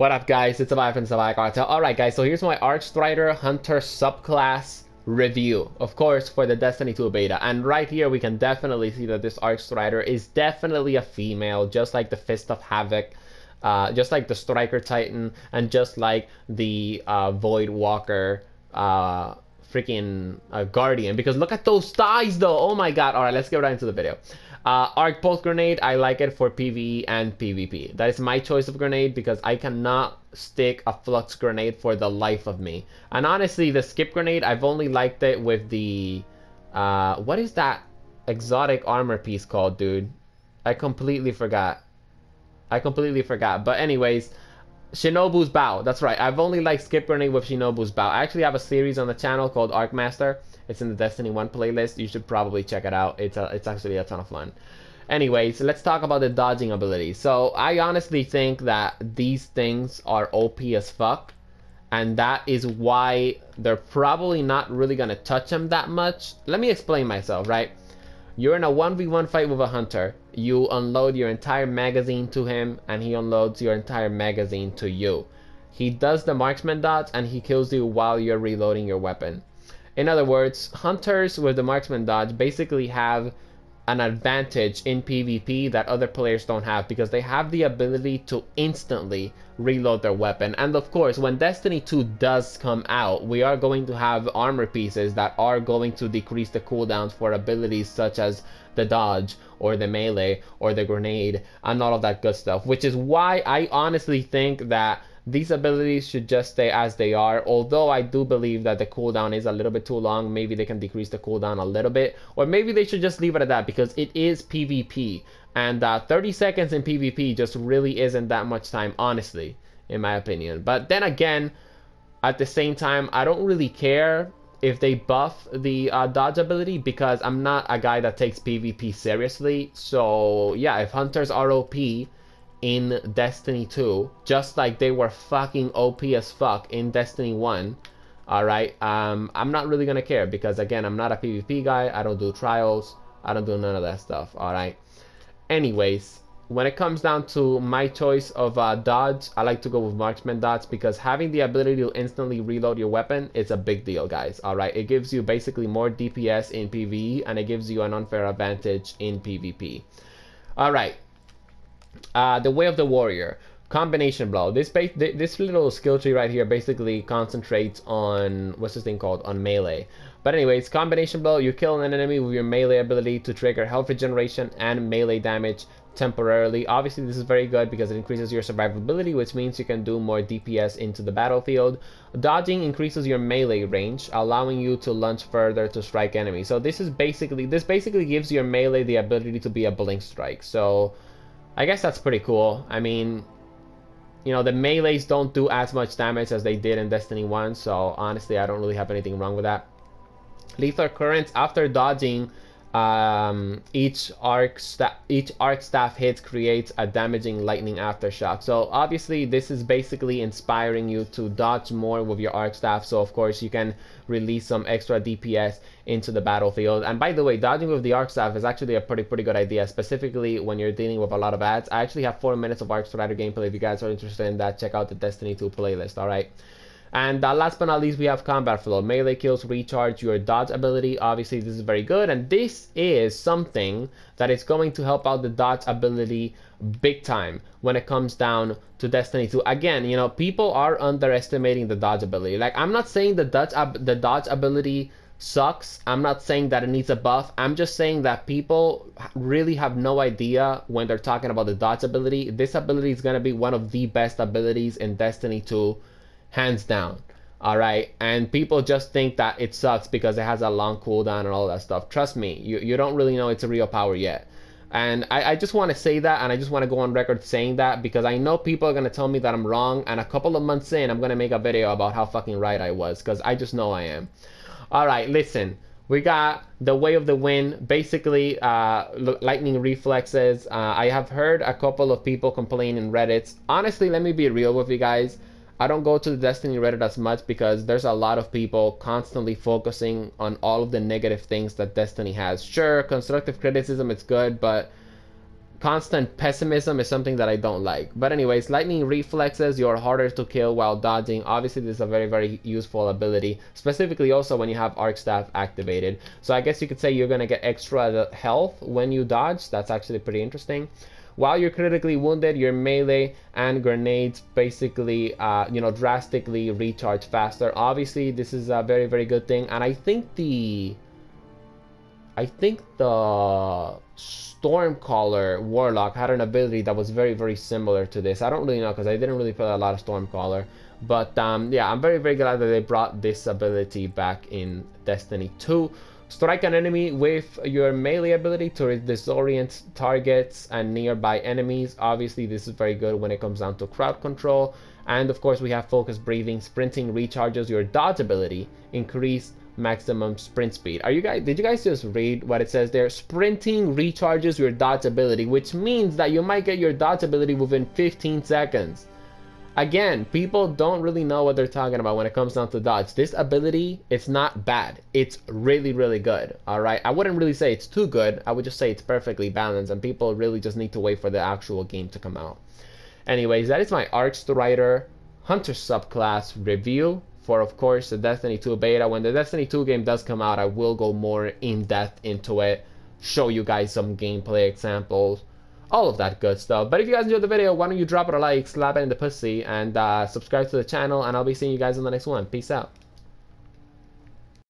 What up, guys? It's Salvajee from Salvajee Cartel. Alright, guys, so here's my Arcstrider Hunter subclass review, of course, for the Destiny 2 beta. And right here, we can definitely see that this Arcstrider is definitely a female, just like the Fist of Havoc, just like the Striker Titan, and just like the Void Walker freaking Guardian. Because look at those thighs, though. Oh my god. Alright, let's get right into the video. Arc Pulse Grenade, I like it for PvE and PvP. That is my choice of grenade because I cannot stick a Flux Grenade for the life of me. And honestly, the Skip Grenade, I've only liked it with the... what is that exotic armor piece called, dude? I completely forgot. But anyways, Shinobu's Bow. That's right. I've only liked Skip Grenade with Shinobu's Bow. I actually have a series on the channel called Arc Master. It's in the Destiny 1 playlist. You should probably check it out. It's actually a ton of fun. Anyways, let's talk about the dodging ability. So I honestly think that these things are OP as fuck. And that is why they're probably not really going to touch them that much. Let me explain myself, right? You're in a 1v1 fight with a hunter. You unload your entire magazine to him, and he unloads your entire magazine to you. He does the marksman dodge, and he kills you while you're reloading your weapon. In other words, hunters with the marksman dodge basically have an advantage in PvP that other players don't have because they have the ability to instantly reload their weapon. And of course, when Destiny 2 does come out, we are going to have armor pieces that are going to decrease the cooldowns for abilities such as the dodge or the melee or the grenade and all of that good stuff, which is why I honestly think that these abilities should just stay as they are, although I do believe that the cooldown is a little bit too long. Maybe they can decrease the cooldown a little bit, or maybe they should just leave it at that because it is PvP, and 30 seconds in PvP just really isn't that much time, honestly, in my opinion. But then again, at the same time, I don't really care if they buff the dodge ability because I'm not a guy that takes PvP seriously. So yeah, if hunters are OP in Destiny 2, just like they were fucking OP as fuck in Destiny 1, alright, I'm not really gonna care because, again, I'm not a PvP guy. I don't do trials. I don't do none of that stuff, alright? Anyways, when it comes down to my choice of dodge, I like to go with marksman dodge because having the ability to instantly reload your weapon is a big deal, guys, alright? It gives you basically more DPS in PvE, and it gives you an unfair advantage in PvP. Alright. The Way of the Warrior, combination blow. This little skill tree right here basically concentrates on, what's this thing called, on melee. But anyways, combination blow, you kill an enemy with your melee ability to trigger health regeneration and melee damage temporarily. Obviously, this is very good because it increases your survivability, which means you can do more DPS into the battlefield. Dodging increases your melee range, allowing you to lunge further to strike enemies. So this basically gives your melee the ability to be a blink strike. So I guess that's pretty cool. I mean, you know, the melees don't do as much damage as they did in Destiny 1, so honestly, I don't really have anything wrong with that. Lethal Currents, after dodging, each arc staff hit creates a damaging lightning aftershock. So obviously this is basically inspiring you to dodge more with your arc staff, so of course you can release some extra DPS into the battlefield. And by the way, dodging with the arc staff is actually a pretty good idea, specifically when you're dealing with a lot of ads. I actually have 4 minutes of Arcstrider gameplay. If you guys are interested in that, check out the Destiny 2 playlist, alright? And last but not least, we have combat flow. Melee kills recharge your dodge ability. Obviously, this is very good, and this is something that is going to help out the dodge ability big time when it comes down to Destiny 2. Again, you know, people are underestimating the dodge ability. Like, I'm not saying the dodge ability sucks. I'm not saying that it needs a buff. I'm just saying that people really have no idea when they're talking about the dodge ability. This ability is going to be one of the best abilities in Destiny 2. Hands down, alright? And people just think that it sucks because it has a long cooldown and all that stuff. Trust me, you don't really know its real power yet. And I just want to say that, and I just want to go on record saying that because I know people are going to tell me that I'm wrong, and a couple of months in, I'm going to make a video about how fucking right I was, because I just know I am. Alright, listen. We got the Way of the Wind, basically lightning reflexes. I have heard a couple of people complain in Reddit. Honestly, let me be real with you guys. I don't go to the Destiny Reddit as much because there's a lot of people constantly focusing on all of the negative things that Destiny has. Sure, constructive criticism is good, but Constant pessimism is something that I don't like. But anyways, lightning reflexes, you're harder to kill while dodging. Obviously, this is a very, very useful ability, specifically also when you have Arc Staff activated. So I guess you could say you're going to get extra health when you dodge. That's actually pretty interesting. While you're critically wounded, your melee and grenades basically, drastically recharge faster. Obviously, this is a very, very good thing. And I think the Stormcaller Warlock had an ability that was very, very similar to this. I don't really know because I didn't really play a lot of Stormcaller. But yeah, I'm very, very glad that they brought this ability back in Destiny 2. Strike an enemy with your melee ability to disorient targets and nearby enemies. Obviously, this is very good when it comes down to crowd control. And of course, we have focus breathing. Sprinting recharges your dodge ability. Increase maximum sprint speed. Did you guys just read what it says there? Sprinting recharges your dodge ability, which means that you might get your dodge ability within 15 seconds. Again, people don't really know what they're talking about when it comes down to dodge. This ability, it's not bad. It's really, really good. Alright, I wouldn't really say it's too good. I would just say it's perfectly balanced, and people really just need to wait for the actual game to come out. Anyways, that is my Arcstrider Hunter subclass review for, of course, the Destiny 2 beta. When the Destiny 2 game does come out, I will go more in depth into it, show you guys some gameplay examples, all of that good stuff. But if you guys enjoyed the video, why don't you drop it a like, slap it in the pussy, and subscribe to the channel, and I'll be seeing you guys in the next one. Peace out.